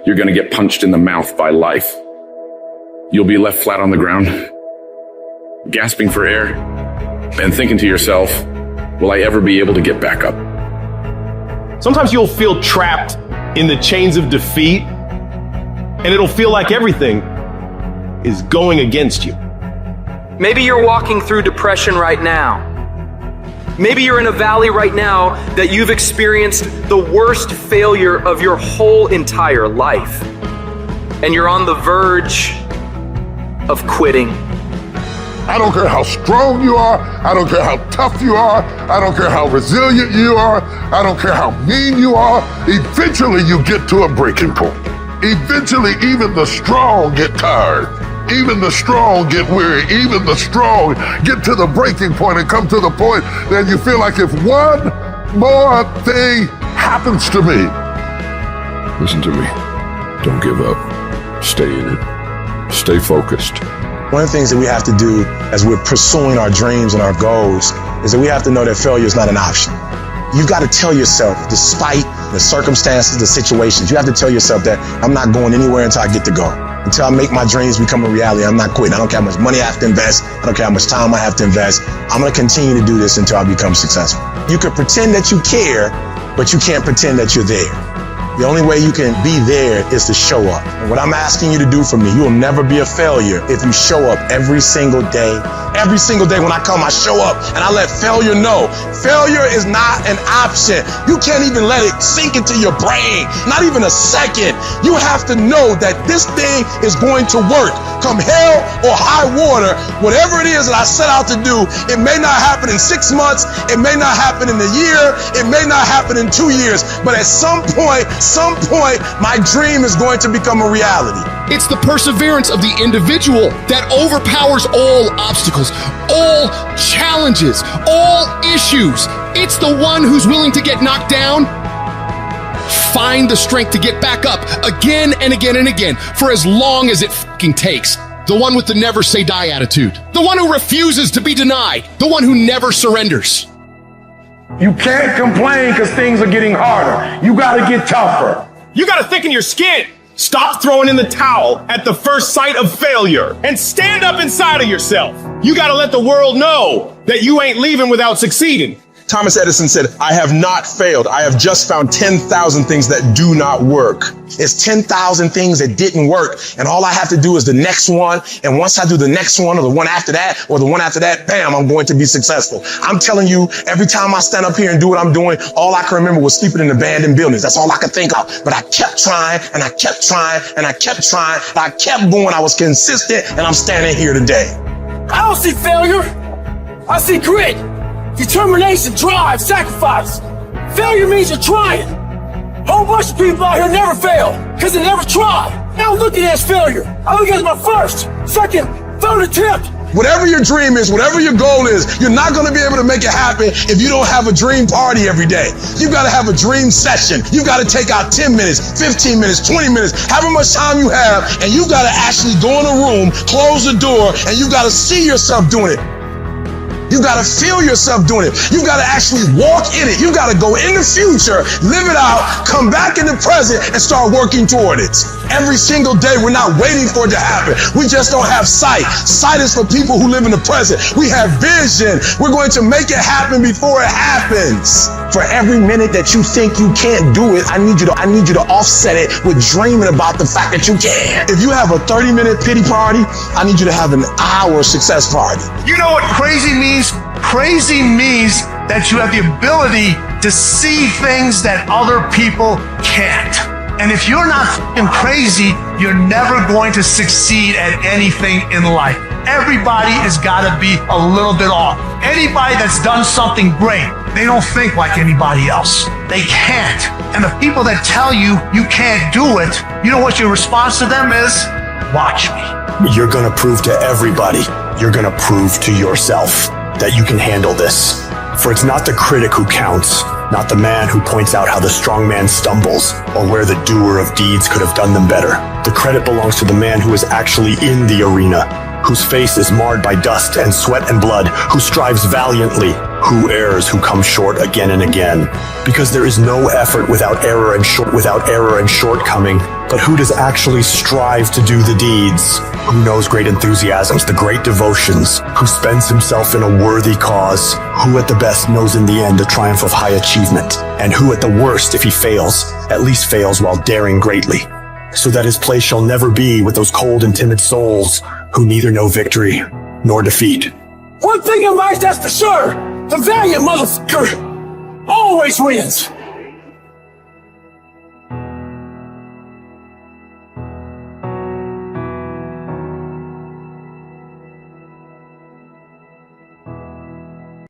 you're going to get punched in the mouth by life. You'll be left flat on the ground, gasping for air, and thinking to yourself, will I ever be able to get back up? Sometimes you'll feel trapped in the chains of defeat, and it'll feel like everything is going against you. Maybe you're walking through depression right now. Maybe you're in a valley right now that you've experienced the worst failure of your whole entire life, and you're on the verge of quitting. I don't care how strong you are. I don't care how tough you are. I don't care how resilient you are. I don't care how mean you are. Eventually you get to a breaking point. Eventually even the strong get tired. Even the strong get weary. Even the strong get to the breaking point and come to the point that you feel like if one more thing happens to me. Listen to me. Don't give up. Stay in it. Stay focused. One of the things that we have to do as we're pursuing our dreams and our goals is that we have to know that failure is not an option. You've got to tell yourself, despite the circumstances, the situations, you have to tell yourself that I'm not going anywhere until I get to go. Until I make my dreams become a reality, I'm not quitting. I don't care how much money I have to invest. I don't care how much time I have to invest. I'm going to continue to do this until I become successful. You can pretend that you care, but you can't pretend that you're there. The only way you can be there is to show up. And what I'm asking you to do for me, you will never be a failure if you show up every single day. Every single day when I come, I show up and I let failure know. Failure is not an option. You can't even let it sink into your brain, not even a second. You have to know that this thing is going to work. Come hell or high water, whatever it is that I set out to do, it may not happen in 6 months, it may not happen in a year, it may not happen in 2 years, but at some point, my dream is going to become a reality. It's the perseverance of the individual that overpowers all obstacles, all challenges, all issues. It's the one who's willing to get knocked down, find the strength to get back up again and again and again for as long as it fucking takes. The one with the never say die attitude. The one who refuses to be denied. The one who never surrenders. You can't complain because things are getting harder. You gotta get tougher. You gotta thicken your skin. Stop throwing in the towel at the first sight of failure and stand up inside of yourself. You gotta let the world know that you ain't leaving without succeeding. Thomas Edison said, I have not failed. I have just found 10,000 things that do not work. It's 10,000 things that didn't work. And all I have to do is the next one. And once I do the next one or the one after that or the one after that, bam, I'm going to be successful. I'm telling you, every time I stand up here and do what I'm doing, all I can remember was sleeping in abandoned buildings. That's all I could think of. But I kept trying and I kept trying and I kept trying. I kept going. I was consistent and I'm standing here today. I don't see failure. I see grit. Determination, drive, sacrifice. Failure means you're trying. A whole bunch of people out here never fail because they never try. I don't look at it as failure. I look at it as my first, second, third attempt. Whatever your dream is, whatever your goal is, you're not going to be able to make it happen if you don't have a dream party every day. You've got to have a dream session. You've got to take out 10 minutes, 15 minutes, 20 minutes, however much time you have, and you've got to actually go in a room, close the door, and you've got to see yourself doing it. You got to feel yourself doing it. You got to actually walk in it. You got to go in the future, live it out, come back in the present, and start working toward it. Every single day, we're not waiting for it to happen. We just don't have sight. Sight is for people who live in the present. We have vision. We're going to make it happen before it happens. For every minute that you think you can't do it, I need you to offset it with dreaming about the fact that you can. If you have a 30-minute pity party, I need you to have an hour success party. You know what crazy means? Crazy means that you have the ability to see things that other people can't. And if you're not f***ing crazy, you're never going to succeed at anything in life. Everybody has got to be a little bit off. Anybody that's done something great, they don't think like anybody else. They can't. And the people that tell you you can't do it, you know what your response to them is? Watch me. You're going to prove to everybody, you're going to prove to yourself that you can handle this. For it's not the critic who counts, not the man who points out how the strong man stumbles or where the doer of deeds could have done them better. The credit belongs to the man who is actually in the arena, whose face is marred by dust and sweat and blood, who strives valiantly, Who errs who comes short again and again? Because there is no effort without error and shortcoming. But who does actually strive to do the deeds? Who knows great enthusiasms, the great devotions? Who spends himself in a worthy cause? Who at the best knows in the end the triumph of high achievement? And who at the worst, if he fails, at least fails while daring greatly? So that his place shall never be with those cold and timid souls who neither know victory nor defeat. One thing in life that's for sure, the valiant motherfucker always wins.